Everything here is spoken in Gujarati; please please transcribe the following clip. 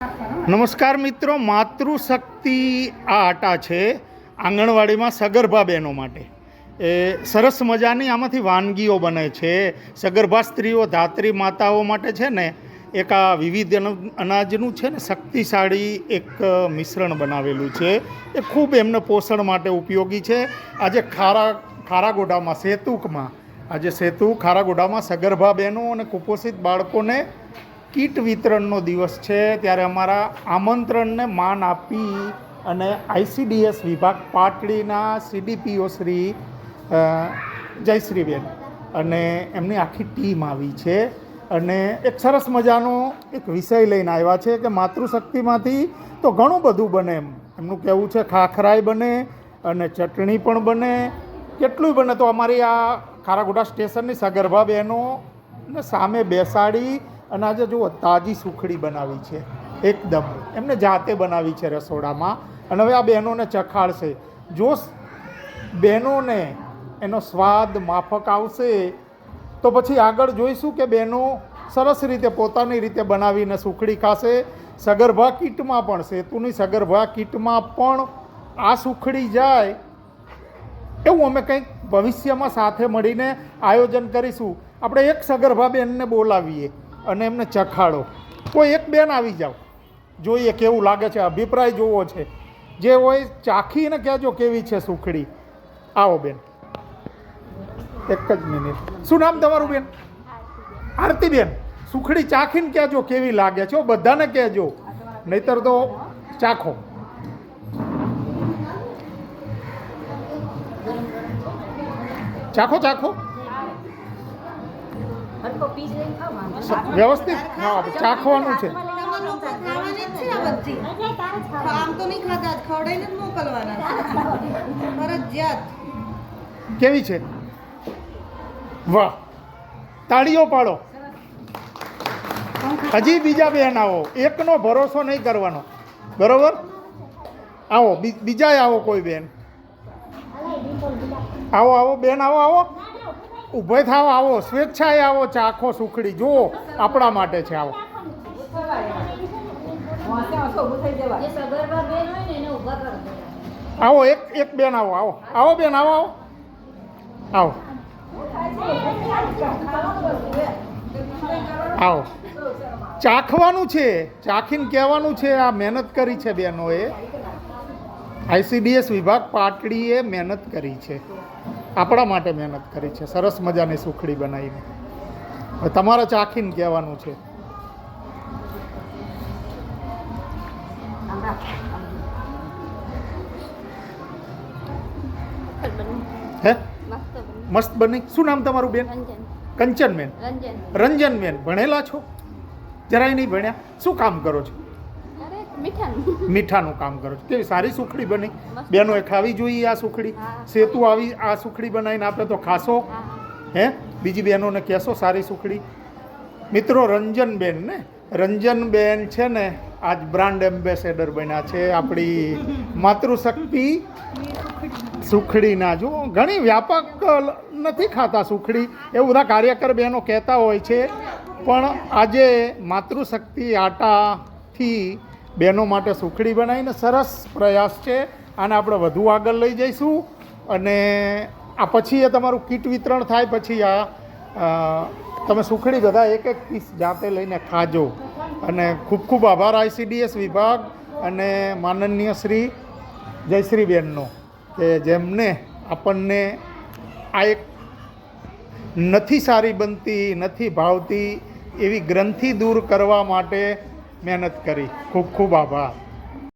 નમસ્કાર મિત્રો, માતૃશક્તિ આ આટા છે આંગણવાડીમાં સગર્ભા બહેનો માટે. એ સરસ મજાની આમાંથી વાનગીઓ બને છે. સગર્ભા સ્ત્રીઓ, ધાત્રી માતાઓ માટે છે ને એક આ વિવિધ અનાજનું છે ને શક્તિશાળી એક મિશ્રણ બનાવેલું છે. એ ખૂબ એમને પોષણ માટે ઉપયોગી છે. આજે ખારાગોડામાં ખારાગોડામાં સગર્ભા બહેનો અને કુપોષિત બાળકોને કીટ વિતરણનો દિવસ છે. ત્યારે અમારા આમંત્રણને માન આપી અને ICDS વિભાગ પાટડીના CDPO શ્રી જયશ્રીબેન અને એમની આખી ટીમ આવી છે અને એક સરસ મજાનો એક વિષય લઈને આવ્યા છે કે માતૃશક્તિમાંથી તો ઘણું બધું બને. એમનું કહેવું છે ખાખરાઈ બને અને ચટણી પણ બને, કેટલું બને. તો અમારી આ ખારાગોડા સ્ટેશનની સગર્ભા બહેનોને સામે બેસાડી અને આજે જુઓ તાજી સુખડી બનાવી છે, એકદમ એમને જાતે બનાવી છે રસોડામાં. અને હવે આ બહેનોને ચખાડશે. જો બહેનોને એનો સ્વાદ માફક આવશે તો પછી આગળ જોઈશું કે બહેનો સરસ રીતે પોતાની રીતે બનાવીને સુખડી ખાશે. સગર્ભા કીટમાં પણ, સેતુની સગર્ભા કીટમાં પણ આ સુખડી જાય એવું અમે કંઈક ભવિષ્યમાં સાથે મળીને આયોજન કરીશું. આપણે એક સગર્ભા બહેનને બોલાવીએ અને એમને ચખાડો. કોઈ એક બેન આવી જાઓ, જોઈએ કેવું લાગે છે, અભિપ્રાય જોવો છે. જે હોય ચાખીને કહેજો કેવી છે સુખડી. આવો બેન, એક જ મિનિટ. શું નામ તમારું બેન? આરતીબેન. સુખડી ચાખીને કહેજો કેવી લાગે છે, બધાને કહેજો, નહીતર તો ચાખો. ચાખો ચાખો વ્યવસ્થિત. હા, ચાખવાનું છે. કેવી છે? વાહ, તાળીઓ પાડો. હજી બીજા બેન આવો, એકનો ભરોસો નહીં કરવાનો, બરોબર? આવો બીજા આવો, કોઈ બેન આવો. આવો બેન, આવો આવો, ઊભો થાવ, આવો, સ્વેચ્છાએ આવો, ચાખો સુખડી. જુઓ આપણા માટે છે. આવો આવો, એક બેન આવો. આવો આવો બેન, આવો આવો આવો આવો. ચાખવાનું છે, ચાખીને કહેવાનું છે. આ મહેનત કરી છે બહેનોએ. ICDS વિભાગ પાટડીએ મહેનત કરી છે, આપણા માટે મહેનત કરી છે. સરસ મજાની સુખડી બનાવીને તમારે ચાખીને કહેવાનું છે. હે, મસ્ત બની. શું નામ તમારું બેન? કંચનબેન. રંજનબેન. ભણેલા છો? જરાય નહીં ભણ્યા. શું કામ કરો છો? મીઠાનું કામ કરો છો. કેવી સારી સુખડી બની. બેનોએ ખાવી જોઈએ આ સુખડી. સેતુ આવી આ સુખડી બનાવીને આપે તો ખાશો. હે, બીજી બહેનોને કહેશો સારી સુખડી. મિત્રો, રંજનબેન ને, રંજનબેન છે ને આજ બ્રાન્ડ એમ્બેસેડર બન્યા છે આપણી માતૃશક્તિ સુખડીના. જો ઘણી વ્યાપક નથી ખાતા સુખડી, એવું બધા કાર્યકર બહેનો કહેતા હોય છે, પણ આજે માતૃશક્તિ આટાથી બહેનો માટે સુખડી બનાવીને સરસ પ્રયાસ છે. આને આપણે વધુ આગળ લઈ જઈશું અને આ પછી એ તમારું કીટ વિતરણ થાય પછી આ તમે સુખડી બધા એક એક પીસ જાતે લઈને ખાજો. અને ખૂબ ખૂબ આભાર ICDS વિભાગ અને માનનીય શ્રી જયશ્રીબેનનો કે જેમને આપણને આ એક નથી સારી બનતી, નથી ભાવતી એવી ગ્રંથિ દૂર કરવા માટે મહેનત કરી. ખૂબ ખૂબ આભાર.